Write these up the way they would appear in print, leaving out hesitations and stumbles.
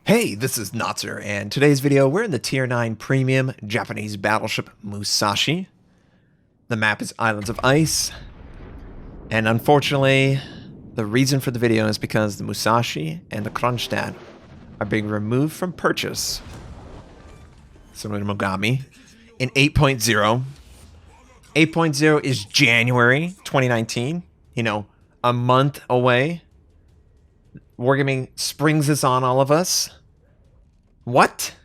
Hey, this is Notser, and today's video we're in the Tier 9 Premium Japanese Battleship Musashi. The map is Islands of Ice, and unfortunately, the reason for the video is because the Musashi and the Kronshtadt are being removed from purchase, similar to Mogami, in 8.0. 8.0 is January 2019, a month away. Wargaming springs this on all of us. What?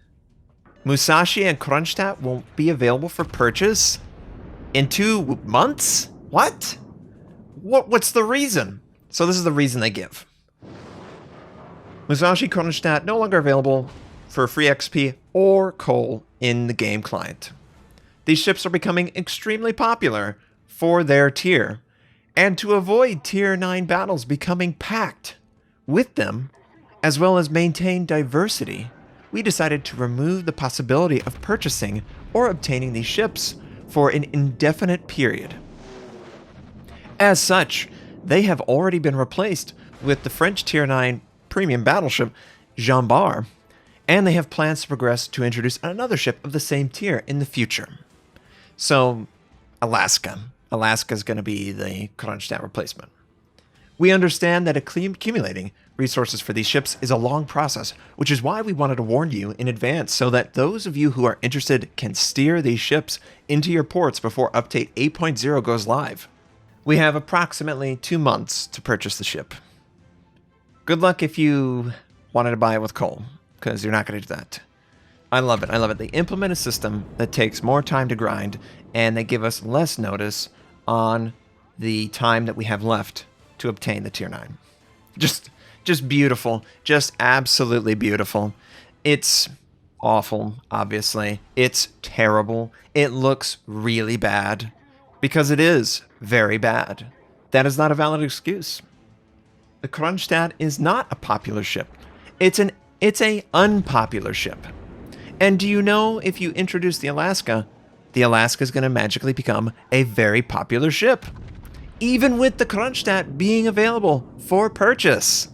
Musashi and Kronshtadt won't be available for purchase in 2 months? What? What's the reason? So this is the reason they give. Musashi Kronshtadt no longer available for free XP or coal in the game client. These ships are becoming extremely popular for their tier, and to avoid Tier 9 battles becoming packed with them, as well as maintain diversity, we decided to remove the possibility of purchasing or obtaining these ships for an indefinite period. As such, they have already been replaced with the French Tier 9 premium battleship Jean Bart, and they have plans to progress to introduce another ship of the same tier in the future. So, Alaska. Alaska is going to be the Kronshtadt replacement. We understand that accumulating resources for these ships is a long process, which is why we wanted to warn you in advance so that those of you who are interested can steer these ships into your ports before update 8.0 goes live. We have approximately 2 months to purchase the ship. Good luck if you wanted to buy it with coal, because you're not going to do that. I love it. I love it. They implement a system that takes more time to grind, and they give us less notice on the time that we have left to obtain the Tier 9. Just beautiful. Just absolutely beautiful. It's awful, obviously. It's terrible. It looks really bad. Because it is very bad. That is not a valid excuse. The Kronshtadt is not a popular ship. It's a unpopular ship. And do you know if you introduce the Alaska is going to magically become a very popular ship, even with the Kronshtadt being available for purchase.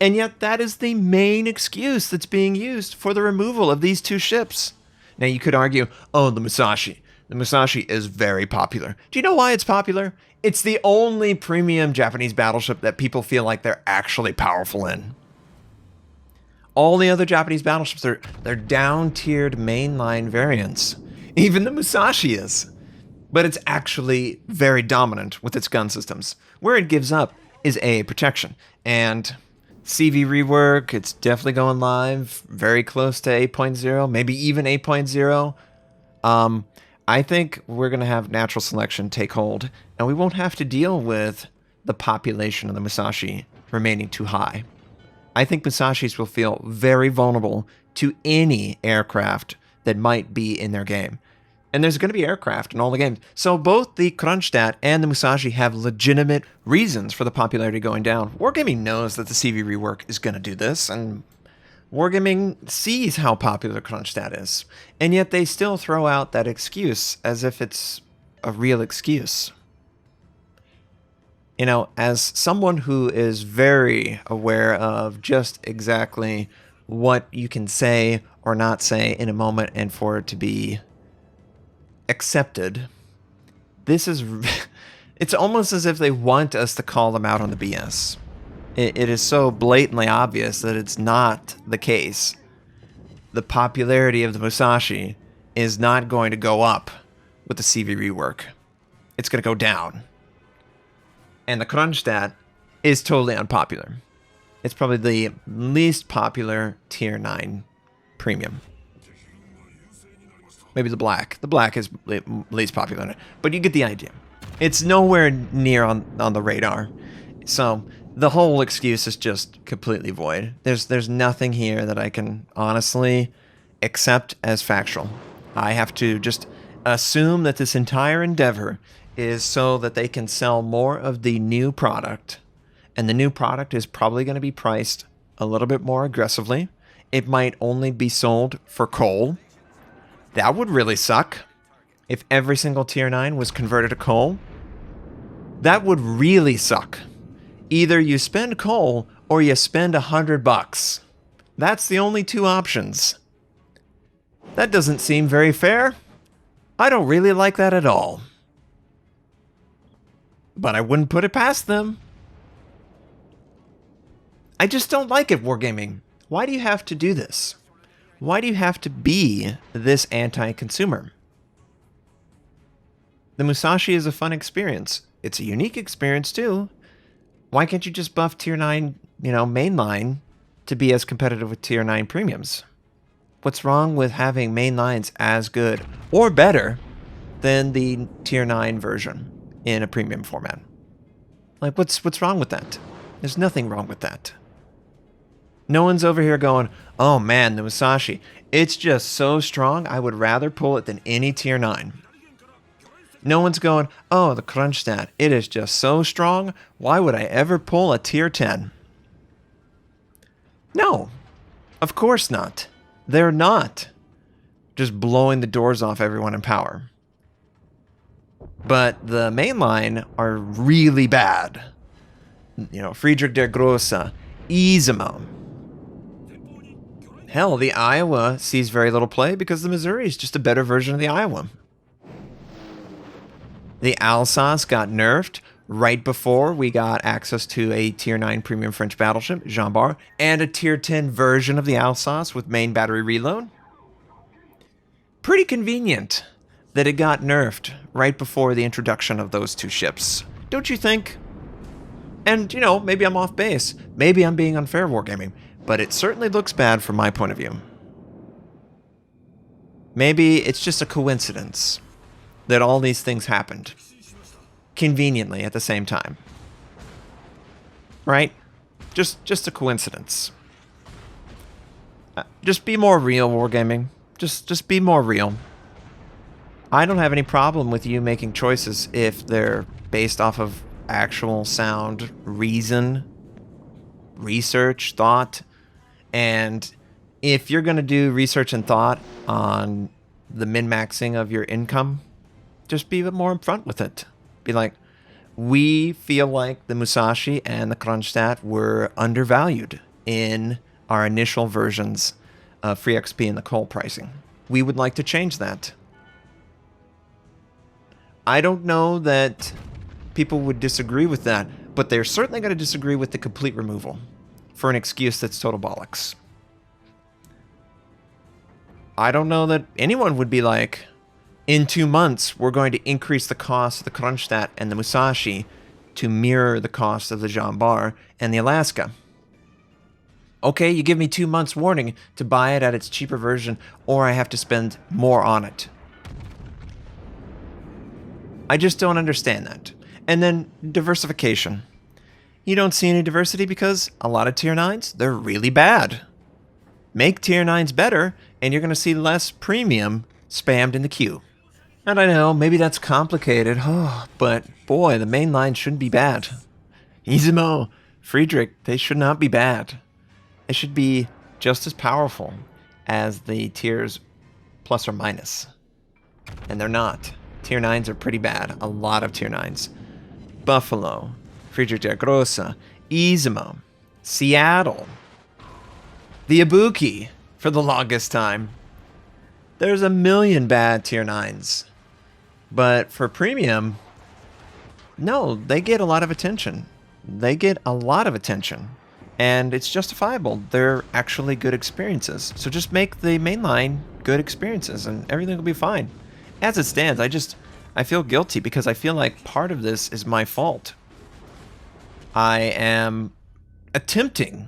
And yet that is the main excuse that's being used for the removal of these 2 ships. Now you could argue, oh, the Musashi. The Musashi is very popular. Do you know why it's popular? It's the only premium Japanese battleship that people feel like they're actually powerful in. All the other Japanese battleships, they're down-tiered mainline variants. Even the Musashi is. But it's actually very dominant with its gun systems. Where it gives up is AA protection. And CV rework, it's definitely going live, very close to 8.0, maybe even 8.0. I think we're going to have natural selection take hold, and we won't have to deal with the population of the Musashi remaining too high. I think Musashis will feel very vulnerable to any aircraft that might be in their game. And there's going to be aircraft in all the games. So both the Kronshtadt and the Musashi have legitimate reasons for the popularity going down. Wargaming knows that the CV rework is going to do this, and Wargaming sees how popular Kronshtadt is. And yet they still throw out that excuse as if it's a real excuse. You know, as someone who is very aware of just exactly what you can say or not say in a moment and for it to be accepted, it's almost as if they want us to call them out on the BS. It is so blatantly obvious that it's not the case. The popularity of the Musashi is not going to go up with the CV rework. It's going to go down. And the Kronshtadt is totally unpopular. It's probably the least popular Tier 9 premium. Maybe the black. The black is least popular. But you get the idea. It's nowhere near on the radar. So the whole excuse is just completely void. There's nothing here that I can honestly accept as factual. I have to just assume that this entire endeavor is so that they can sell more of the new product. And the new product is probably going to be priced a little bit more aggressively. It might only be sold for coal. That would really suck if every single Tier 9 was converted to coal. That would really suck. Either you spend coal or you spend $100. That's the only two options. That doesn't seem very fair. I don't really like that at all. But I wouldn't put it past them. I just don't like it, Wargaming. Why do you have to do this? Why do you have to be this anti-consumer? The Musashi is a fun experience. It's a unique experience, too. Why can't you just buff Tier 9, mainline to be as competitive with Tier 9 premiums? What's wrong with having mainlines as good or better than the Tier 9 version in a premium format? Like, what's wrong with that? There's nothing wrong with that. No one's over here going, oh man, the Musashi, it's just so strong, I would rather pull it than any Tier 9. No one's going, oh, the Kronshtadt, it is just so strong, why would I ever pull a Tier 10? No, of course not. They're not just blowing the doors off everyone in power. But the mainline are really bad. Friedrich der Grosse, Iserlohn. Hell, the Iowa sees very little play because the Missouri is just a better version of the Iowa. The Alsace got nerfed right before we got access to a Tier 9 premium French battleship, Jean Bart, and a Tier 10 version of the Alsace with main battery reload. Pretty convenient that it got nerfed right before the introduction of those two ships. Don't you think? And, maybe I'm off base. Maybe I'm being unfair, Wargaming. But it certainly looks bad from my point of view. Maybe it's just a coincidence that all these things happened conveniently at the same time. Right? Just a coincidence. Just be more real, Wargaming. Just be more real. I don't have any problem with you making choices if they're based off of actual sound reason, research, thought. And if you're going to do research and thought on the min-maxing of your income, just be a bit more upfront with it. Be like, we feel like the Musashi and the Kronshtadt were undervalued in our initial versions of free XP and the coal pricing. We would like to change that. I don't know that people would disagree with that, but they're certainly going to disagree with the complete removal for an excuse that's total bollocks. I don't know that anyone would be like, in 2 months, we're going to increase the cost of the Kronshtadt and the Musashi to mirror the cost of the Jean Bart and the Alaska. Okay, you give me 2 months warning to buy it at its cheaper version, or I have to spend more on it. I just don't understand that. And then diversification. You don't see any diversity because a lot of Tier 9s, they're really bad. Make Tier 9s better, and you're going to see less premium spammed in the queue. And I know, maybe that's complicated, but boy, the main line shouldn't be bad. Iserlohn, Friedrich, they should not be bad. They should be just as powerful as the tiers plus or minus. And they're not. Tier 9s are pretty bad. A lot of Tier 9s. Buffalo, Friedrich der Grosse, Iserlohn, Seattle, the Ibuki for the longest time. There's a million bad Tier 9s. But for premium, no, they get a lot of attention. They get a lot of attention. And it's justifiable. They're actually good experiences. So just make the mainline good experiences and everything will be fine. As it stands, I feel guilty because I feel like part of this is my fault. I am attempting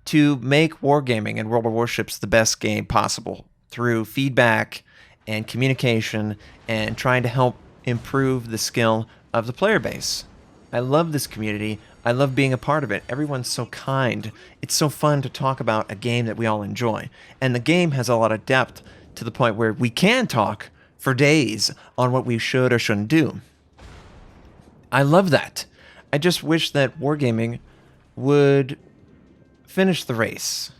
to make Wargaming and World of Warships the best game possible through feedback and communication and trying to help improve the skill of the player base. I love this community. I love being a part of it. Everyone's so kind. It's so fun to talk about a game that we all enjoy. And the game has a lot of depth to the point where we can talk for days on what we should or shouldn't do. I love that. I just wish that Wargaming would finish the race.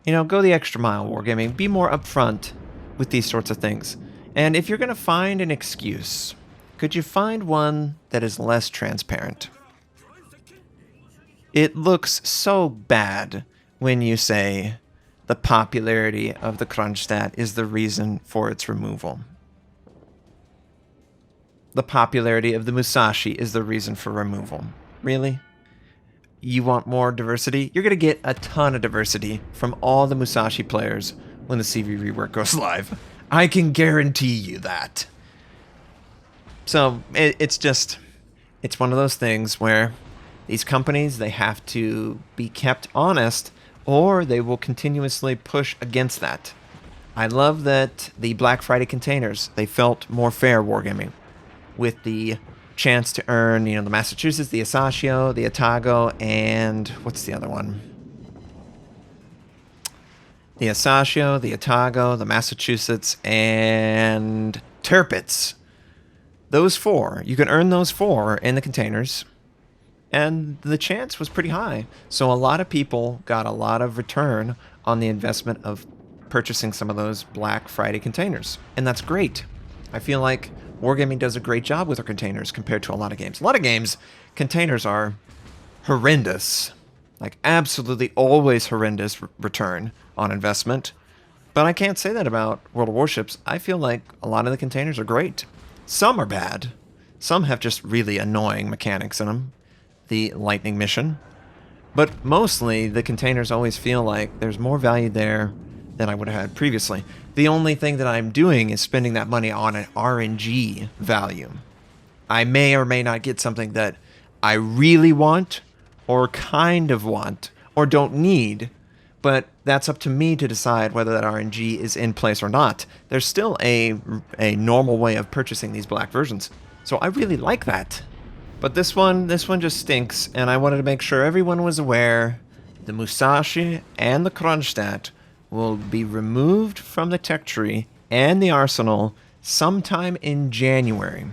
Go the extra mile, Wargaming. Be more upfront with these sorts of things. And if you're going to find an excuse, could you find one that is less transparent? It looks so bad when you say the popularity of the Kronshtadt is the reason for its removal. The popularity of the Musashi is the reason for removal. Really? You want more diversity? You're going to get a ton of diversity from all the Musashi players when the CV rework goes live. I can guarantee you that. So it's one of those things where these companies, they have to be kept honest, or they will continuously push against that. I love that the Black Friday containers, they felt more fair wargaming, with the chance to earn, the Massachusetts, the Asashio, the Otago, and what's the other one? The Asashio, the Otago, the Massachusetts, and Tirpitz. Those 4, you can earn those 4 in the containers, and the chance was pretty high. So a lot of people got a lot of return on the investment of purchasing some of those Black Friday containers, and that's great. I feel like Wargaming does a great job with their containers compared to a lot of games. A lot of games, containers are horrendous. Like, absolutely always horrendous return on investment. But I can't say that about World of Warships. I feel like a lot of the containers are great. Some are bad. Some have just really annoying mechanics in them. The lightning mission. But mostly, the containers always feel like there's more value there than I would have had previously. The only thing that I'm doing is spending that money on an RNG value. I may or may not get something that I really want, or kind of want, or don't need, but that's up to me to decide whether that RNG is in place or not. There's still a normal way of purchasing these black versions, so I really like that. But this one just stinks, and I wanted to make sure everyone was aware the Musashi and the Kronshtadt will be removed from the tech tree and the arsenal sometime in January.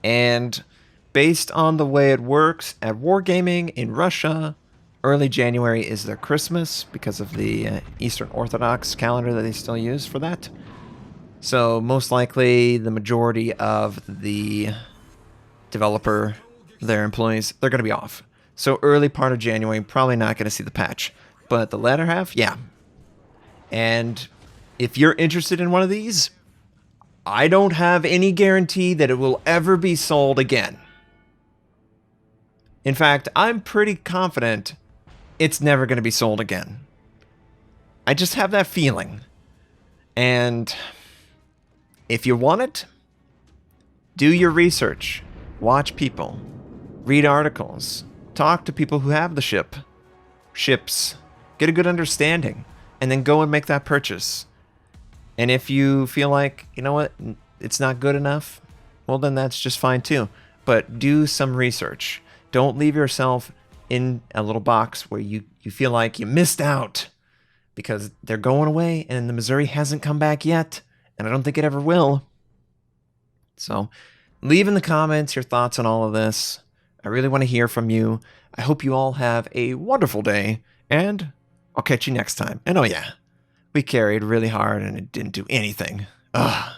And based on the way it works at Wargaming in Russia, early January is their Christmas because of the Eastern Orthodox calendar that they still use for that. So most likely the majority of the developer, their employees, they're going to be off. So early part of January, probably not going to see the patch. But the latter half, yeah. And if you're interested in one of these, I don't have any guarantee that it will ever be sold again. In fact, I'm pretty confident it's never going to be sold again. I just have that feeling. And if you want it, do your research. Watch people. Read articles. Talk to people who have the ships. Get a good understanding, and then go and make that purchase. And if you feel like, you know what, it's not good enough, well, then that's just fine too. But do some research. Don't leave yourself in a little box where you feel like you missed out, because they're going away, and the Missouri hasn't come back yet, and I don't think it ever will. So leave in the comments your thoughts on all of this. I really want to hear from you. I hope you all have a wonderful day, and I'll catch you next time. And oh yeah, we carried really hard and it didn't do anything. Ugh.